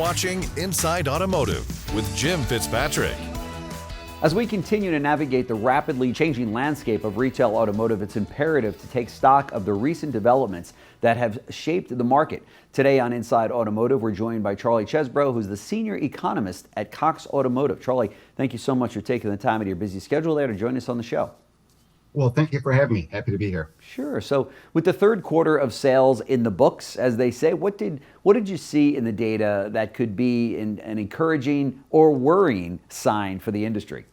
watching Inside Automotive with Jim Fitzpatrick. As we continue to navigate the rapidly changing landscape of retail automotive, it's imperative to take stock of the recent developments that have shaped the market. Today on Inside Automotive, we're joined by Charlie Chesbrough, who's the senior economist at Cox Automotive. Charlie, thank you so much for taking the time out of your busy schedule there to join us on the show. Well, thank you for having me. Happy to be here. Sure. So with the third quarter of sales in the books, as they say, what did you see in the data that could be an encouraging or worrying sign for the industry?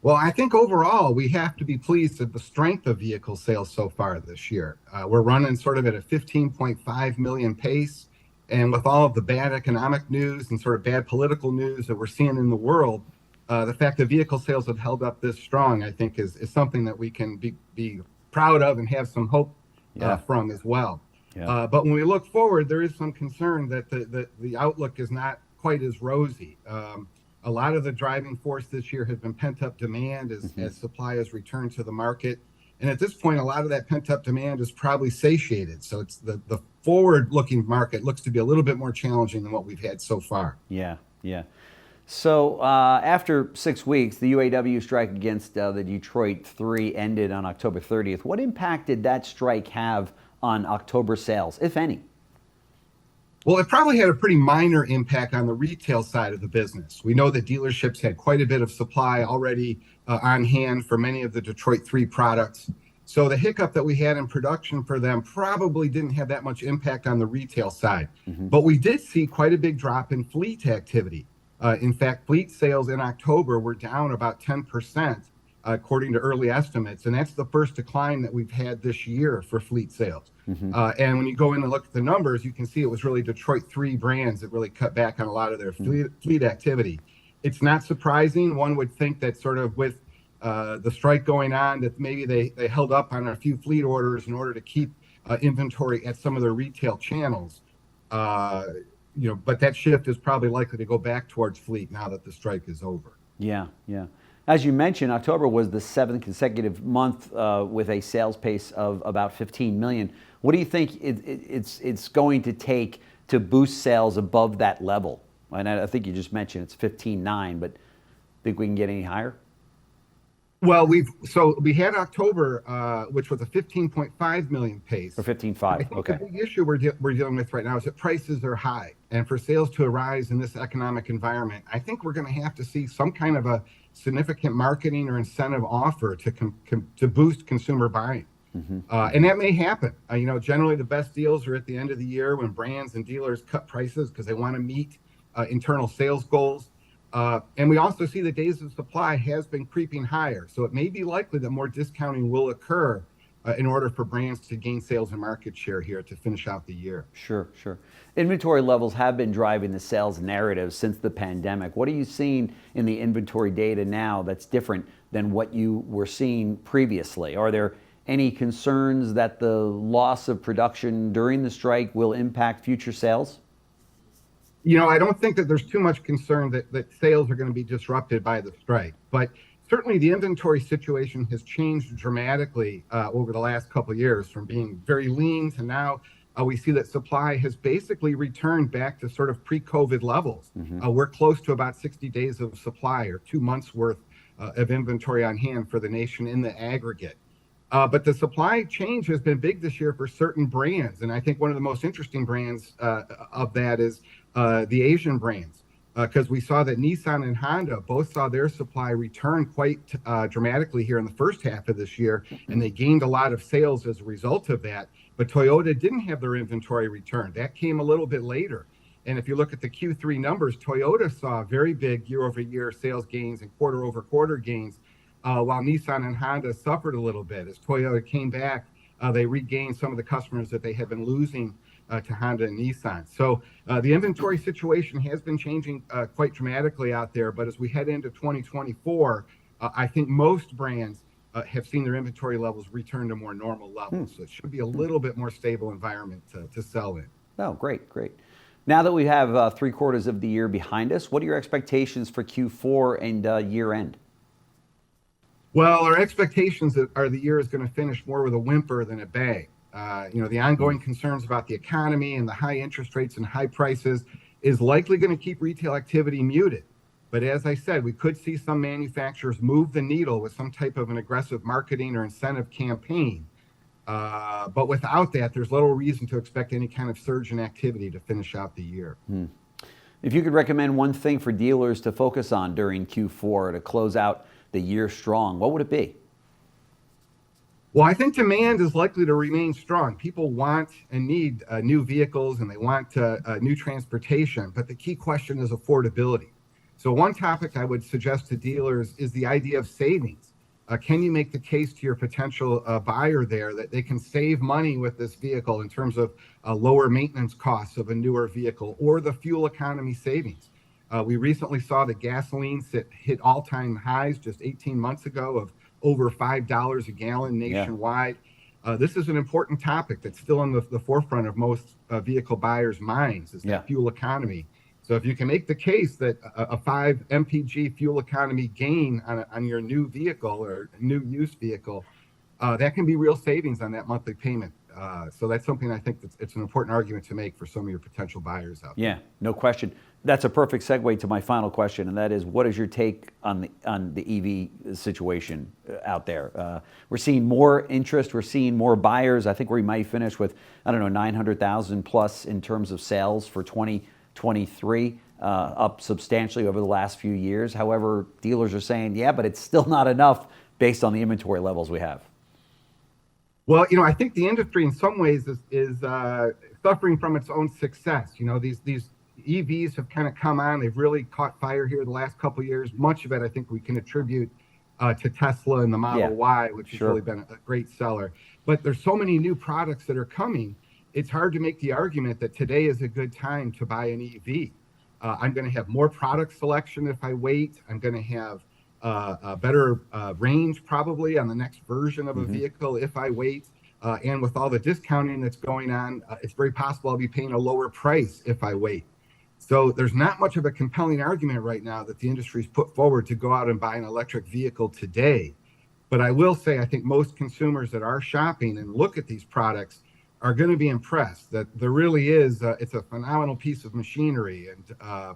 Well, I think overall we have to be pleased at the strength of vehicle sales so far this year. We're running sort of at a 15.5 million pace. And with all of the bad economic news and sort of bad political news that we're seeing in the world, the fact that vehicle sales have held up this strong, I think, is something that we can be proud of and have some hope from as well. Yeah. But when we look forward, there is some concern that the outlook is not quite as rosy. A lot of the driving force this year has been pent-up demand as supply has returned to the market. And at this point, a lot of that pent-up demand is probably satiated. So it's the forward-looking market looks to be a little bit more challenging than what we've had so far. Yeah. So after 6 weeks, the UAW strike against the Detroit 3 ended on October 30th. What impact did that strike have on October sales, if any? Well, it probably had a pretty minor impact on the retail side of the business. We know that dealerships had quite a bit of supply already on hand for many of the Detroit 3 products. So the hiccup that we had in production for them probably didn't have that much impact on the retail side. But we did see quite a big drop in fleet activity. In fact, fleet sales in October were down about 10%, according to early estimates. And that's the first decline that we've had this year for fleet sales. And when you go in and look at the numbers, you can see it was really Detroit 3 brands that really cut back on a lot of their fleet activity. It's not surprising. One would think that sort of with the strike going on, that maybe they held up on a few fleet orders in order to keep inventory at some of their retail channels. But that shift is probably likely to go back towards fleet now that the strike is over. Yeah. As you mentioned, October was the seventh consecutive month with a sales pace of about 15 million. What do you think it's going to take to boost sales above that level? And I think you just mentioned it's 15.9, but think we can get any higher? Well, we had October, which was a 15.5 million pace. Or 15.5, okay. The big issue we're dealing with right now is that prices are high. And for sales to arise in this economic environment, I think we're going to have to see some kind of a significant marketing or incentive offer to boost consumer buying. And that may happen. Generally the best deals are at the end of the year when brands and dealers cut prices because they want to meet internal sales goals. And we also see the days of supply has been creeping higher. So it may be likely that more discounting will occur in order for brands to gain sales and market share here to finish out the year. Sure. Inventory levels have been driving the sales narrative since the pandemic. What are you seeing in the inventory data now that's different than what you were seeing previously? Are there any concerns that the loss of production during the strike will impact future sales? I don't think that there's too much concern that sales are going to be disrupted by the strike. But certainly the inventory situation has changed dramatically over the last couple of years, from being very lean to now we see that supply has basically returned back to sort of pre-COVID levels. We're close to about 60 days of supply, or 2 months worth of inventory on hand for the nation in the aggregate. But the supply change has been big this year for certain brands. And I think one of the most interesting brands of that is the Asian brands, because we saw that Nissan and Honda both saw their supply return quite dramatically here in the first half of this year, and they gained a lot of sales as a result of that. But Toyota didn't have their inventory return. That came a little bit later. And if you look at the Q3 numbers, Toyota saw very big year-over-year sales gains and quarter-over-quarter gains, while Nissan and Honda suffered a little bit. As Toyota came back, they regained some of the customers that they had been losing to Honda and Nissan. So the inventory situation has been changing quite dramatically out there. But as we head into 2024, I think most brands have seen their inventory levels return to more normal levels. So it should be a little bit more stable environment to sell in. Oh, great. Now that we have 3 quarters of the year behind us, what are your expectations for Q4 and year end? Well, our expectations are the year is going to finish more with a whimper than a bang. The ongoing concerns about the economy and the high interest rates and high prices is likely going to keep retail activity muted. But as I said, we could see some manufacturers move the needle with some type of an aggressive marketing or incentive campaign. But without that, there's little reason to expect any kind of surge in activity to finish out the year. If you could recommend one thing for dealers to focus on during Q4 to close out the year strong, what would it be? Well, I think demand is likely to remain strong. People want and need new vehicles, and they want new transportation. But the key question is affordability. So one topic I would suggest to dealers is the idea of savings. Can you make the case to your potential buyer there that they can save money with this vehicle in terms of lower maintenance costs of a newer vehicle or the fuel economy savings? We recently saw the gasoline hit all-time highs just 18 months ago of over $5 a gallon nationwide. This is an important topic that's still on the forefront of most vehicle buyers' minds, is that fuel economy. So if you can make the case that a 5 mpg fuel economy gain on your new vehicle or new used vehicle, that can be real savings on that monthly payment. So that's something I think it's an important argument to make for some of your potential buyers out there. Yeah, no question. That's a perfect segue to my final question, and that is, what is your take on the EV situation out there? We're seeing more interest. We're seeing more buyers. I think we might finish with, 900,000 plus in terms of sales for 2023, up substantially over the last few years. However, dealers are saying, yeah, but it's still not enough based on the inventory levels we have. Well, I think the industry in some ways is suffering from its own success. These EVs have kind of come on. They've really caught fire here the last couple of years. Much of it, I think, we can attribute to Tesla and the Model Y, which has really been a great seller. But there's so many new products that are coming. It's hard to make the argument that today is a good time to buy an EV. I'm going to have more product selection if I wait. I'm going to have a better range probably on the next version of a vehicle if I wait. And with all the discounting that's going on, it's very possible I'll be paying a lower price if I wait. So there's not much of a compelling argument right now that the industry's put forward to go out and buy an electric vehicle today. But I will say, I think most consumers that are shopping and look at these products are going to be impressed that there really is, it's a phenomenal piece of machinery. And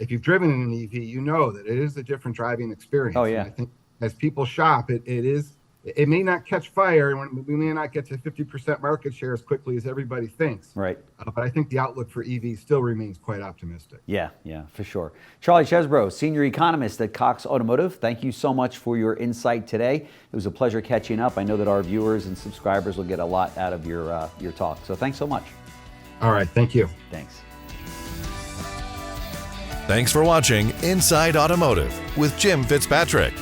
if you've driven in an EV, you know that it is a different driving experience. Oh, yeah. And I think as people shop, it may not catch fire, and we may not get to 50% market share as quickly as everybody thinks. Right. But I think the outlook for EVs still remains quite optimistic. Yeah, for sure. Charlie Chesbrough, Senior Economist at Cox Automotive, thank you so much for your insight today. It was a pleasure catching up. I know that our viewers and subscribers will get a lot out of your talk. So thanks so much. All right, thank you. Thanks. Thanks for watching Inside Automotive with Jim Fitzpatrick.